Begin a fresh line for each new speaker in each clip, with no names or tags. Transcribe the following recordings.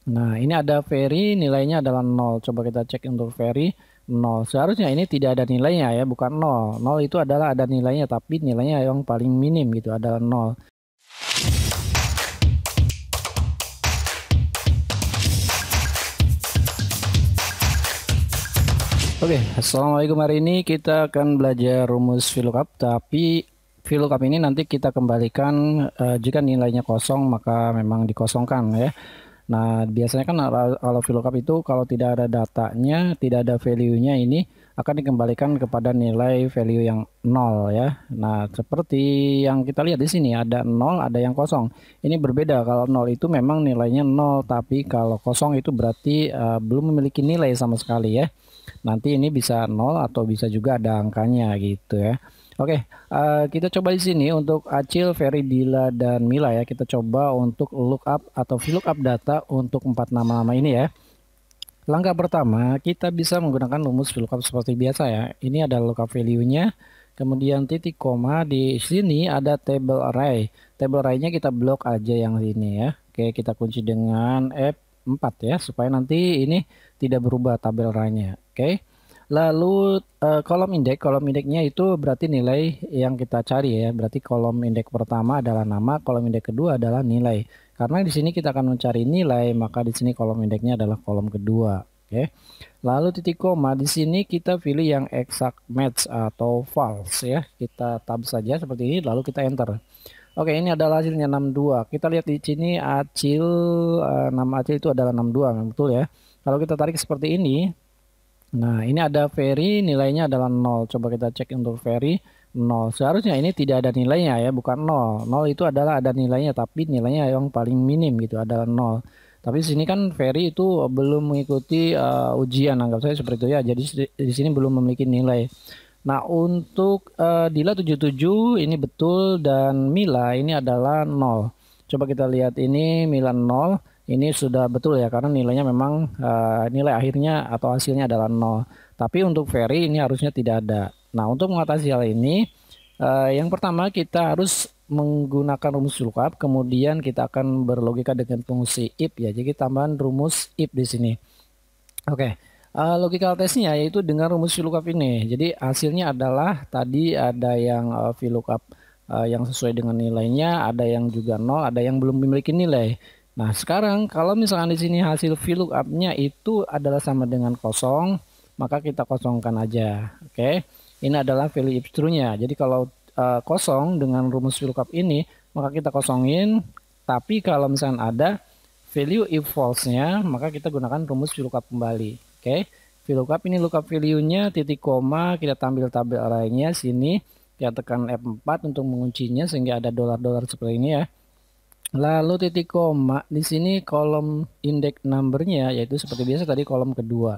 Nah, ini ada very, nilainya adalah 0. Coba kita cek untuk very 0. Seharusnya ini tidak ada nilainya ya, bukan 0. 0 itu adalah ada nilainya, tapi nilainya yang paling minim gitu, adalah 0. Oke, assalamualaikum. Hari ini kita akan belajar rumus VLOOKUP, tapi VLOOKUP ini nanti kita kembalikan jika nilainya kosong maka memang dikosongkan ya. Nah, biasanya kan kalau VLOOKUP itu kalau tidak ada datanya, tidak ada value-nya, ini akan dikembalikan kepada nilai value yang 0 ya. Nah, seperti yang kita lihat di sini ada 0, ada yang kosong. Ini berbeda, kalau 0 itu memang nilainya 0, tapi kalau kosong itu berarti belum memiliki nilai sama sekali ya. Nanti ini bisa 0 atau bisa juga ada angkanya gitu ya. Oke, kita coba di sini untuk Acil, Ferry, Dila, dan Mila ya. Kita coba untuk lookup atau VLOOKUP data untuk 4 nama-nama ini ya. Langkah pertama, kita bisa menggunakan rumus VLOOKUP seperti biasa ya. Ini adalah lookup value-nya. Kemudian titik koma, di sini ada table array. Table array-nya kita blok aja yang sini ya. Oke, kita kunci dengan F4 ya, supaya nanti ini tidak berubah tabel array-nya. Oke. Lalu kolom indeksnya itu berarti nilai yang kita cari ya. Berarti kolom indeks pertama adalah nama, kolom indeks kedua adalah nilai. Karena di sini kita akan mencari nilai, maka di sini kolom indeksnya adalah kolom kedua. Oke. Lalu titik koma, di sini kita pilih yang exact match atau false ya. Kita tab saja seperti ini, lalu kita enter. Oke, ini adalah hasilnya 62. Kita lihat di sini Acil, nama Acil itu adalah 62, betul ya. Kalau kita tarik seperti ini, nah, ini ada very, nilainya adalah 0. Coba kita cek untuk very 0. Seharusnya ini tidak ada nilainya ya, bukan 0. 0 itu adalah ada nilainya, tapi nilainya yang paling minim gitu, adalah 0. Tapi di sini kan very itu belum mengikuti ujian, anggap saya seperti itu ya. Jadi di sini belum memiliki nilai. Nah, untuk Dila 77 ini betul, dan Mila ini adalah 0. Coba kita lihat ini, Mila 0. Ini sudah betul ya, karena nilainya memang nilai akhirnya atau hasilnya adalah 0. Tapi untuk very ini harusnya tidak ada. Nah, untuk mengatasi hal ini, yang pertama kita harus menggunakan rumus VLOOKUP, kemudian kita akan berlogika dengan fungsi if ya. Jadi tambahan rumus if di sini. Oke, logical testnya yaitu dengan rumus VLOOKUP ini. Jadi hasilnya adalah tadi ada yang VLOOKUP yang sesuai dengan nilainya, ada yang juga 0, ada yang belum memiliki nilai. Nah, sekarang kalau misalkan di sini hasil VLOOKUP-nya itu adalah sama dengan kosong, maka kita kosongkan aja. Oke. Ini adalah value if true-nya. Jadi kalau kosong dengan rumus VLOOKUP ini, maka kita kosongin. Tapi kalau misalkan ada value if false-nya, maka kita gunakan rumus VLOOKUP kembali. Oke. VLOOKUP ini lookup value-nya, titik koma, kita tampil tabel array-nya sini, kita tekan F4 untuk menguncinya sehingga ada dolar-dolar seperti ini ya. Lalu titik koma, di sini kolom index number-nya yaitu seperti biasa tadi kolom kedua.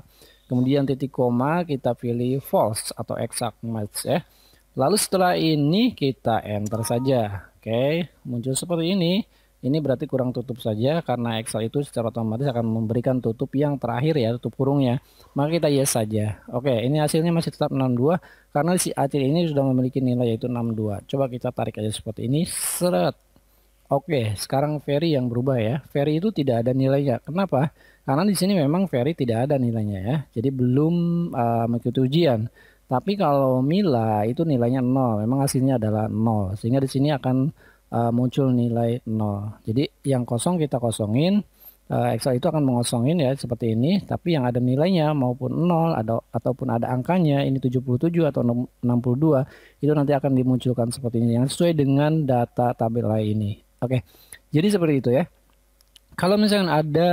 Kemudian titik koma kita pilih false atau exact match ya. Lalu setelah ini kita enter saja. Oke, muncul seperti ini. Ini berarti kurang tutup saja karena Excel itu secara otomatis akan memberikan tutup yang terakhir ya, tutup kurungnya. Maka kita yes saja. Oke, ini hasilnya masih tetap 62 karena si Acil ini sudah memiliki nilai yaitu 62. Coba kita tarik aja seperti ini. Seret. Oke, sekarang very yang berubah ya. Very itu tidak ada nilainya. Kenapa? Karena di sini memang very tidak ada nilainya ya. Jadi belum mengikuti ujian. Tapi kalau Mila itu nilainya 0. Memang hasilnya adalah 0. Sehingga di sini akan muncul nilai 0. Jadi yang kosong kita kosongin. Excel itu akan mengosongin ya seperti ini. Tapi yang ada nilainya maupun 0 ataupun ada angkanya ini 77 atau 62 itu nanti akan dimunculkan seperti ini yang sesuai dengan data tabel array ini. Oke, jadi seperti itu ya. Kalau misalnya ada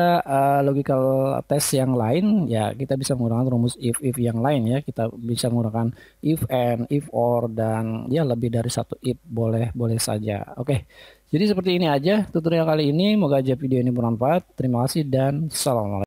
logical test yang lain, ya kita bisa menggunakan rumus if yang lain ya. Kita bisa menggunakan if and, if or, dan ya lebih dari satu if boleh saja. Oke, jadi seperti ini aja tutorial kali ini. Moga aja video ini bermanfaat. Terima kasih dan salam.